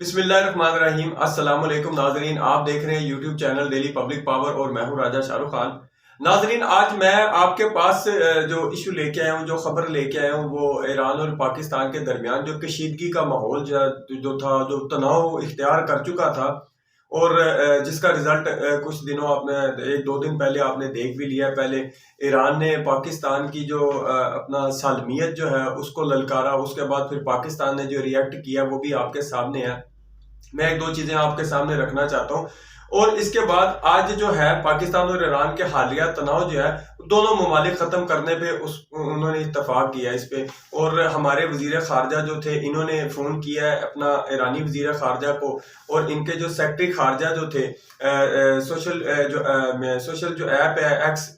बिस्मिल्लाहिर्रहमानिर्रहीम। अस्सलाम वालेकुम नाजरीन, आप देख रहे हैं YouTube channel daily public power और मैं हूं राजा शाहरुख खान। नाजरीन, आज मैं आपके पास जो इशू लेके आया हूं, जो खबर लेके आया हूं, वो ईरान और पाकिस्तान के दरमियान जो कशीदगी का माहौल जो था, जो तनाव इख्तियार कर चुका था और जिसका रिजल्ट कुछ दिनों आपने एक दो दिन पहले आपने देख भी लिया। पहले ईरान ने पाकिस्तान की जो अपना सालमियत जो है उसको ललकारा, उसके बाद फिर पाकिस्तान ने जो रिएक्ट किया वो भी आपके सामने है। मैं एक दो चीजें आपके सामने रखना चाहता हूं और इसके बाद आज जो है पाकिस्तान और ईरान के हालिया तनाव जो है दोनों ममालिक खत्म करने पे उन्होंने इत्तफाक किया इस पे। और हमारे वजीर खारजा जो थे, इन्होंने फोन किया है अपना ईरानी वजीर खारजा को, और इनके जो सेक्रेटरी खारजा जो थे सोशल जो ऐप है एक्स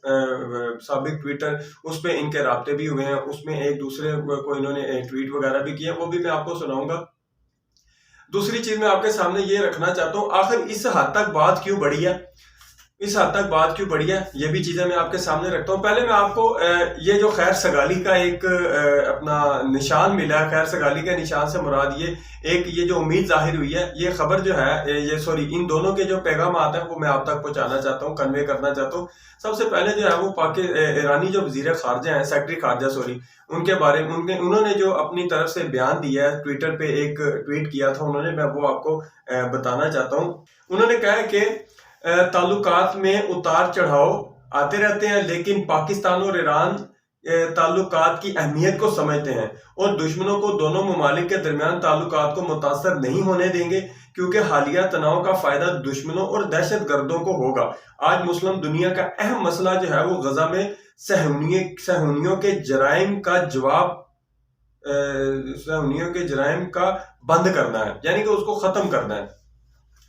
साबिक ट्विटर, उस पे इनके राब्ते भी हुए हैं। उसमें एक दूसरे को इन्होंने ट्वीट वगैरह भी किए, वो भी मैं आपको सुनाऊंगा। दूसरी चीज मैं आपके सामने ये रखना चाहता हूं, आखिर इस हद तक बात क्यों बढ़ी है, इस हद तक बात क्यों बढ़ी है, ये भी चीजें मैं आपके सामने रखता हूँ। पहले मैं आपको ये जो खैर सगाली का एक अपना निशान मिला है, खैर सगाली के निशान से मुराद ये जो उम्मीद जाहिर हुई है, ये खबर जो है ये सॉरी इन दोनों के जो पैगाम आते हैं वो मैं आप तक पहुंचाना चाहता हूँ, कन्वे करना चाहता हूँ। सबसे पहले जो है वो ईरानी जो वजीर खारजा है, सेक्रेटरी खारजा सॉरी, उनके बारे में उन्होंने जो अपनी तरफ से बयान दिया है, ट्विटर पे एक ट्वीट किया था उन्होंने, मैं वो आपको बताना चाहता हूँ। उन्होंने कहा है कि ताल्लुकात में उतार चढ़ाव आते रहते हैं, लेकिन पाकिस्तान और ईरान ताल्लुकात की अहमियत को समझते हैं और दुश्मनों को दोनों ममालिक के दरमियान ताल्लुकात को मुतासर नहीं होने देंगे, क्योंकि हालिया तनाव का फायदा दुश्मनों और दहशत गर्दों को होगा। आज मुस्लिम दुनिया का अहम मसला जो है वो गजा में सहूनियों के जराइम का जवाब सहूनियों के जराइम का बंद करना है, यानी कि उसको खत्म करना है।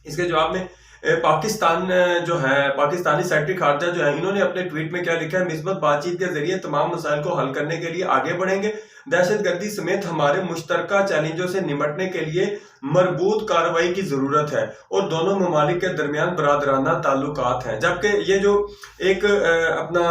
इसके जवाब में पाकिस्तान जो है, पाकिस्तानी सेक्रेटरी खारजा जो है, इन्होंने अपने ट्वीट में क्या लिखा है, मिस्बत बातचीत के जरिए तमाम मसाइल को हल करने के लिए आगे बढ़ेंगे। दहशतगर्दी समेत हमारे मुश्तरका चैलेंजों से निपटने के लिए मरबूत कार्रवाई की जरूरत है और दोनों ममालिक के दरमियान बरादराना ताल्लुकात हैं। जबकि ये जो एक अपना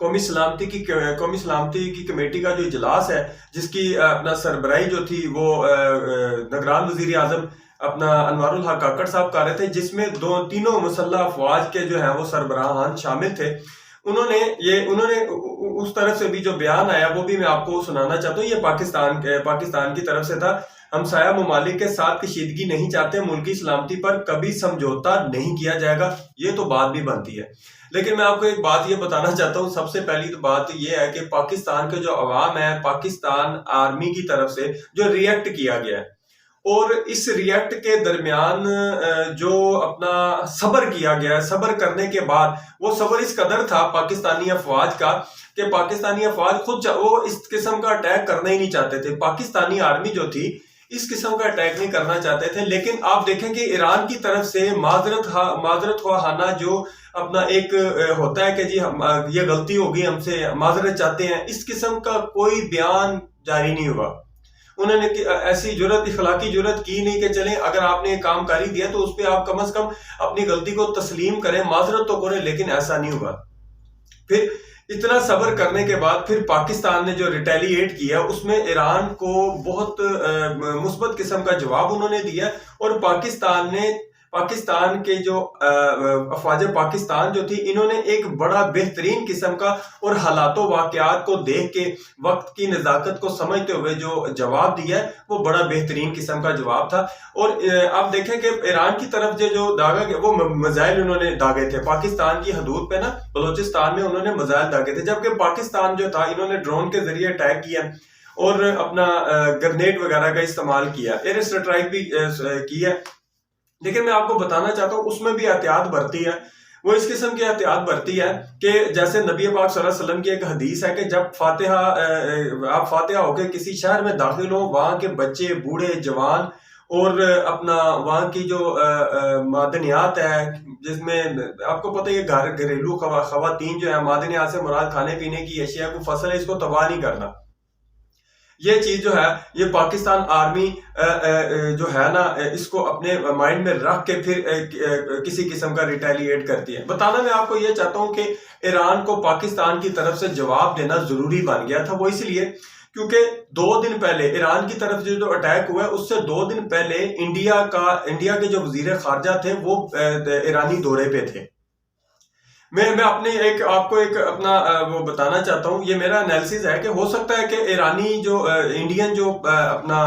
कौमी सलामती की कमेटी का जो इजलास है, जिसकी अपना सरबराही जो थी वो निगरान वजीर आजम अपना अनवारुल हक काकड़ साहब कर रहे थे, जिसमें तीनों मुसल्लह अफवाज के जो है वो सरबराहान शामिल थे। उन्होंने उस तरफ से भी जो बयान आया वो भी मैं आपको सुनाना चाहता हूँ। ये पाकिस्तान की तरफ से था। हम साया ममालिक के साथ कशीदगी नहीं चाहते, मुल्की सलामती पर कभी समझौता नहीं किया जाएगा, ये तो बात भी बनती है। लेकिन मैं आपको एक बात ये बताना चाहता हूँ। सबसे पहली तो बात ये है कि पाकिस्तान के जो अवाम है, पाकिस्तान आर्मी की तरफ से जो रिएक्ट किया गया है, और इस रिएक्ट के दरमियान जो अपना सब्र किया गया, सब्र करने के बाद वो सब्र इस कदर था पाकिस्तानी अफवाज का कि पाकिस्तानी अफवाज खुद वो इस किस्म का अटैक करना ही नहीं चाहते थे। पाकिस्तानी आर्मी जो थी इस किस्म का अटैक नहीं करना चाहते थे। लेकिन आप देखें कि ईरान की तरफ से माजरत खाना जो अपना एक होता है कि जी हम ये गलती हो गई, हमसे माजरत चाहते हैं, इस किस्म का कोई बयान जारी नहीं हुआ। उन्होंने ऐसी इखलाकी जुर्रत की नहीं कि चलें अगर आपने काम कर ही दिया तो उस पर आप कम से कम अपनी गलती को तस्लीम करें, माजरत तो करें, लेकिन ऐसा नहीं हुआ। फिर इतना सब्र करने के बाद फिर पाकिस्तान ने जो रिटेलिएट किया उसमें ईरान को बहुत मुस्बत किस्म का जवाब उन्होंने दिया, और पाकिस्तान के जो अफवाज पाकिस्तान जो थी, इन्होंने एक बड़ा बेहतरीन किस्म का और हालातों वाकयात को देख के वक्त की नज़ाकत को समझते हुए जो जवाब दिया है वो बड़ा बेहतरीन किस्म का जवाब था। और आप देखें कि ईरान की तरफ जो दागा गया वो मिसाइल उन्होंने दागे थे पाकिस्तान की हदूद पे ना, बलोचिस्तान में उन्होंने मिसाइल दागे थे, जबकि पाकिस्तान जो था इन्होंने ड्रोन के जरिए अटैक किया और अपना ग्रेनेड वगैरह का इस्तेमाल किया, एयर स्ट्राइक भी किया। लेकिन मैं आपको बताना चाहता हूँ उसमें भी एहतियात बरती है। वो इस किस्म की एहतियात बरती है कि जैसे नबी पाक सल्लल्लाहु अलैहि वसल्लम की एक हदीस है कि जब आप फातिहा होकर किसी शहर में दाखिल हो, वहाँ के बच्चे, बूढ़े, जवान और अपना वहाँ की जो मादनियात है, जिसमें आपको पता है घरेलू खवातीन जो है, मादनियात से मुराद खाने पीने की अशिया को फसल है, इसको तबाह नहीं करना। ये चीज जो है ये पाकिस्तान आर्मी जो है ना इसको अपने माइंड में रख के फिर किसी किस्म का रिटेलिएट करती है। बताना मैं आपको ये चाहता हूं कि ईरान को पाकिस्तान की तरफ से जवाब देना जरूरी बन गया था। वो इसलिए क्योंकि 2 दिन पहले ईरान की तरफ से जो अटैक हुआ है उससे 2 दिन पहले इंडिया के जो वजीर खारजा थे वो ईरानी दौरे पे थे। मैं अपने आपको एक अपना वो बताना चाहता हूँ, ये मेरा एनालिसिस है कि हो सकता है कि ईरानी जो इंडियन जो अपना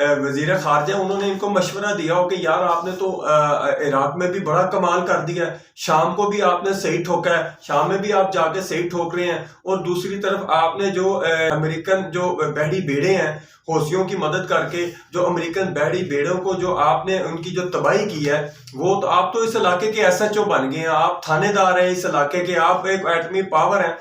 वजीर खारजा, उन्होंने इनको मशवरा दिया हो कि यार आपने तो इराक में भी बड़ा कमाल कर दिया है, शाम को भी आपने सही ठोका है, शाम में भी आप जाके सही ठोक रहे हैं, और दूसरी तरफ आपने जो अमेरिकन जो बहरी बेड़े हैं हौसियों की मदद करके जो अमेरिकन बहरी बेड़ों को जो आपने उनकी जो तबाही की है, वो तो आप तो इस इलाके के SHO बन गए हैं, आप थानेदार हैं इस इलाके के, आप एक एटमी पावर हैं।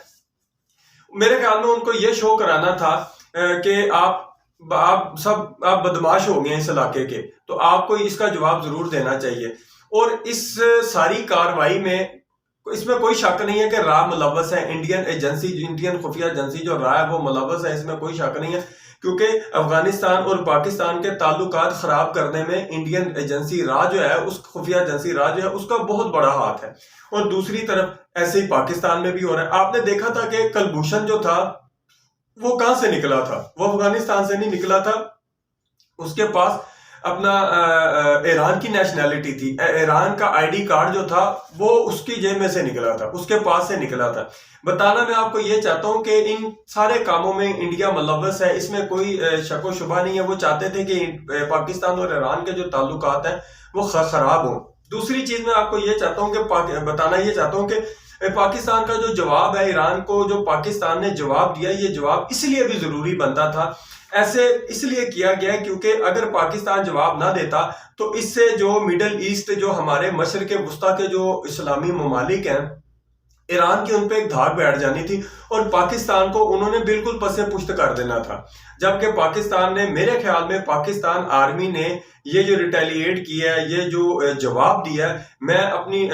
मेरे ख्याल में उनको ये शो कराना था कि आप बदमाश हो गए इस इलाके के, तो आपको इसका जवाब जरूर देना चाहिए। और इस सारी कार्रवाई में इसमें कोई शक नहीं है कि रा मुलव्वस है, इंडियन खुफिया एजेंसी जो रा है वो मुलव्वस है, इसमें कोई शक नहीं है, क्योंकि अफगानिस्तान और पाकिस्तान के ताल्लुकात खराब करने में इंडियन एजेंसी रा जो है, उस खुफिया एजेंसी रा जो है, उसका बहुत बड़ा हाथ है। और दूसरी तरफ ऐसे ही पाकिस्तान में भी हो रहा है। आपने देखा था कि कलभूषण जो था वो कहां से निकला था, वो अफगानिस्तान से नहीं निकला था, उसके पास अपना ईरान की नेशनैलिटी थी, ईरान का ID कार्ड जो था वो उसकी जेब में से निकला था, उसके पास से निकला था। बताना मैं आपको ये चाहता हूं कि इन सारे कामों में इंडिया मुलव्वस है, इसमें कोई शक व शुबा नहीं है। वो चाहते थे कि पाकिस्तान और ईरान के जो ताल्लुकात हैं वो खराब हो। दूसरी चीज मैं आपको ये चाहता हूं कि बताना ये चाहता हूं कि पाकिस्तान का जो जवाब है ईरान को, जो पाकिस्तान ने जवाब दिया, ये जवाब इसलिए भी जरूरी बनता था, ऐसे इसलिए किया गया क्योंकि अगर पाकिस्तान जवाब ना देता तो इससे जो मिडल ईस्ट, जो हमारे मशरक़ वुस्ता के जो इस्लामी ममालिक हैं, ईरान की उन पे एक धाक बैठ जानी थी और पाकिस्तान को उन्होंने बिल्कुल पसे पुश्त कर देना था। जबकि पाकिस्तान ने, मेरे ख्याल में पाकिस्तान आर्मी ने ये जो रिटेलिएट किया है, ये जो जवाब दिया है, मैं अपनी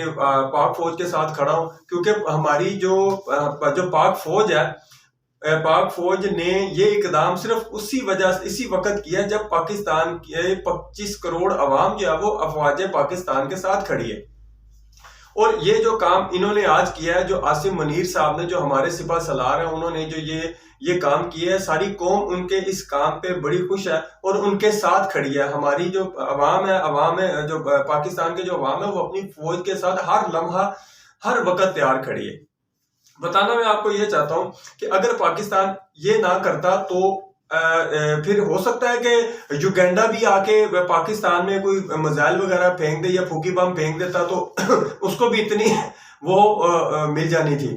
पाक फौज के साथ खड़ा हूं, क्योंकि हमारी जो पाक फौज है, पाक फौज ने ये इकदाम सिर्फ इसी वक्त किया जब पाकिस्तान के 25 करोड़ अवाम जो है वो अफवाज पाकिस्तान के साथ खड़ी है। और ये जो काम इन्होंने आज किया है, जो आसिम मुनीर साहब ने, जो हमारे सिपह सलार हैं, उन्होंने जो ये काम किया है, सारी कौम उनके इस काम पे बड़ी खुश है और उनके साथ खड़ी है। हमारी जो अवाम है, जो पाकिस्तान के जो अवाम है, वो अपनी फौज के साथ हर लम्हा हर वक्त तैयार खड़ी है। बताना मैं आपको ये चाहता हूं कि अगर पाकिस्तान ये ना करता तो फिर हो सकता है कि युगांडा भी आके पाकिस्तान में कोई मिसाइल वगैरह फेंक दे या फूकी बम फेंक देता, तो उसको भी इतनी वो मिल जानी थी।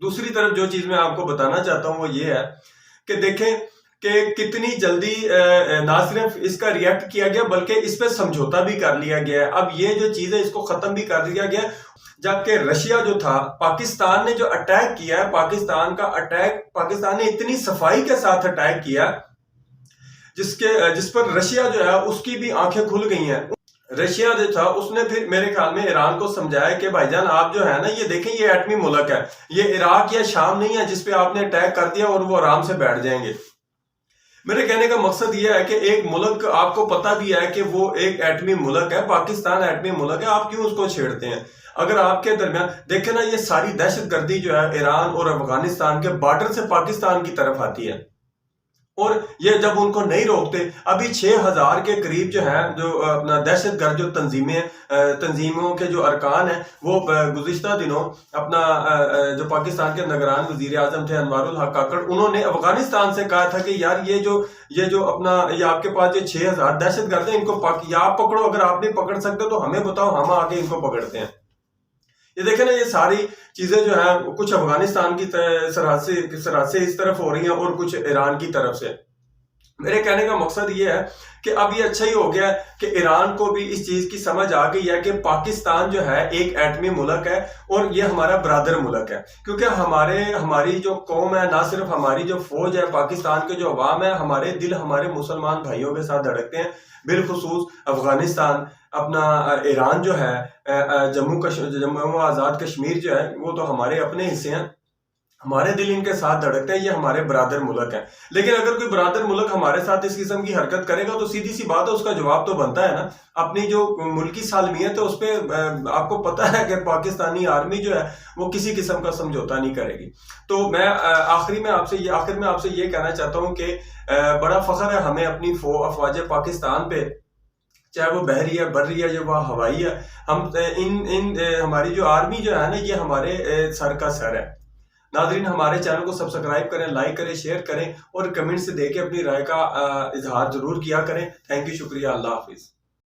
दूसरी तरफ जो चीज मैं आपको बताना चाहता हूं वो ये है कि देखें कि कितनी जल्दी ना सिर्फ इसका रिएक्ट किया गया बल्कि इस पे समझौता भी कर लिया गया है। अब ये जो चीज है इसको खत्म भी कर दिया गया। जबकि रशिया जो था, पाकिस्तान ने जो अटैक किया है, पाकिस्तान ने इतनी सफाई के साथ अटैक किया जिस पर रशिया जो है उसकी भी आंखें खुल गई हैं। रशिया जो था उसने फिर मेरे ख्याल में ईरान को समझाया कि भाईजान आप जो है ना, ये देखें ये एटमी मुल्क है, ये इराक या शाम नहीं है जिसपे आपने अटैक कर दिया और वो आराम से बैठ जाएंगे। मेरे कहने का मकसद ये है कि एक मुल्क, आपको पता भी है कि वो एक एटमी मुल्क है, पाकिस्तान एटमी मुल्क है, आप क्यों उसको छेड़ते हैं? अगर आपके दरमियान देखे ना, ये सारी दहशतगर्दी जो है ईरान और अफगानिस्तान के बॉर्डर से पाकिस्तान की तरफ आती है, और ये जब उनको नहीं रोकते, अभी 6000 के करीब जो है जो अपना दहशतगर्द जो तंजीमों के जो अरकान हैं, वो गुज़िश्ता दिनों अपना जो पाकिस्तान के निगरान वजीर आजम थे अनवारुल हक काकड़, उन्होंने अफगानिस्तान से कहा था कि यार ये जो अपना ये आपके पास जो 6000 दहशतगर्द है, इनको आप पकड़ो, अगर आप नहीं पकड़ सकते तो हमें बताओ, हम आके इनको पकड़ते हैं। ये देखें ना, ये सारी चीजें जो है कुछ अफगानिस्तान की सरहद से इस तरफ हो रही हैं और कुछ ईरान की तरफ से। मेरे कहने का मकसद ये है कि अब ये अच्छा ही हो गया कि ईरान को भी इस चीज की समझ आ गई है कि पाकिस्तान जो है एक एटमी मुल्क है और ये हमारा बरादर मुल्क है, क्योंकि हमारी जो कौम है, ना सिर्फ हमारी जो फौज है, पाकिस्तान के जो अवाम है, हमारे दिल हमारे मुसलमान भाइयों के साथ धड़कते हैं। बिलखुसूस अफगानिस्तान, अपना ईरान जो है, जम्मू आज़ाद कश्मीर जो है, वो तो हमारे अपने हिस्से हैं। हमारे दिल इनके साथ धड़कते हैं, ये हमारे बरादर मुल्क हैं। लेकिन अगर कोई बरादर मुल्क हमारे साथ इस किस्म की हरकत करेगा तो सीधी सी बात है, उसका जवाब तो बनता है ना। अपनी जो मुल्की सालमियत है उस पर आपको पता है कि पाकिस्तानी आर्मी जो है वो किसी किस्म का समझौता नहीं करेगी। तो मैं आखिर में आपसे ये कहना चाहता हूँ कि बड़ा फख्र है हमें अपनी अफवाज पाकिस्तान पे, चाहे वो बहरी है, बर्री है या वह हवाई है। हम इन इन हमारी जो आर्मी जो है ना, ये हमारे सर का सर है। नाजरीन, हमारे चैनल को सब्सक्राइब करें, लाइक करें, शेयर करें और कमेंट्स दे के अपनी राय का इजहार जरूर किया करें। थैंक यू, शुक्रिया, अल्लाह हाफिज।